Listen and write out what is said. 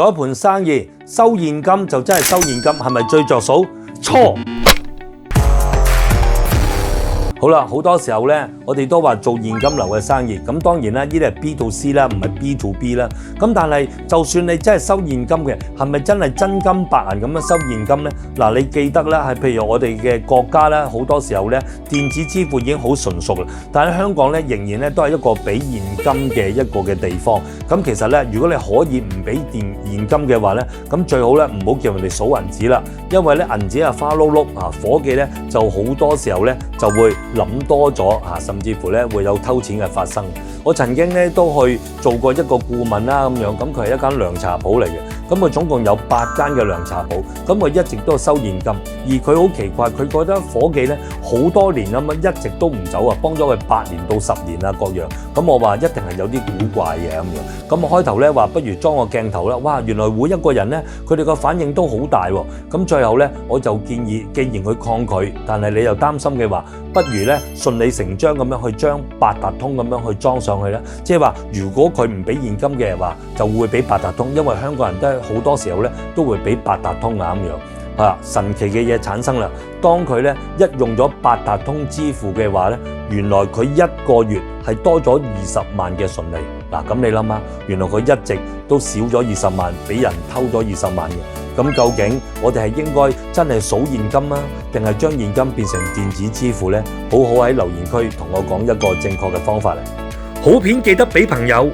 做一盤生意，收現金就真係收現金，係咪最着數？錯。好啦，好多時候咧，我哋都話做現金流嘅生意，咁當然啦，呢啲係 B to C 啦，唔係 B to B 啦。咁但係就算你真係收現金嘅，係咪真係真金白銀咁樣收現金呢？嗱，你記得啦，係譬如我哋嘅國家咧，好多時候咧，電子支付已經好純熟啦，但係香港咧仍然咧都係一個俾現金嘅一個嘅地方。咁其實咧，如果你可以唔俾現金嘅話咧，咁最好咧唔好叫人哋數銀紙啦，因為咧銀紙係花碌碌啊，夥計咧就好多時候咧就會諗多咗啊，甚至乎咧會有偷錢嘅發生。我曾經咧都去做過一個顧問啦咁樣，咁佢係一間涼茶鋪嚟嘅，咁佢總共有8間嘅涼茶鋪，咁佢一直都收現金，而佢好奇怪，佢覺得夥計咧好多年咁樣一直都唔走啊，幫咗佢8年到10年啊各樣，咁我話一定係有啲古怪嘅咁樣，咁我開頭咧話不如裝個鏡頭啦，哇原來每一個人咧佢哋個反應都好大喎，咁最後咧我就建議，既然佢抗拒，但係你又擔心嘅話，不如咧順理成章咁樣去將八達通咁樣去裝上去啦，即係話如果佢唔俾現金嘅話，就會俾八達通，因為香港人都係好多時候咧都會俾八達通啊咁樣，神奇嘅嘢產生啦。當佢咧一用咗八達通支付嘅話咧，原來佢一個月係多咗20萬嘅純利。嗱，咁你諗下，原來佢一直都少咗20萬，俾人偷咗20萬嘅。咁究竟我哋係應該真係數現金啊，定係將現金變成電子支付呢？好好喺留言區同我講一個正確嘅方法嚟。好片記得俾朋友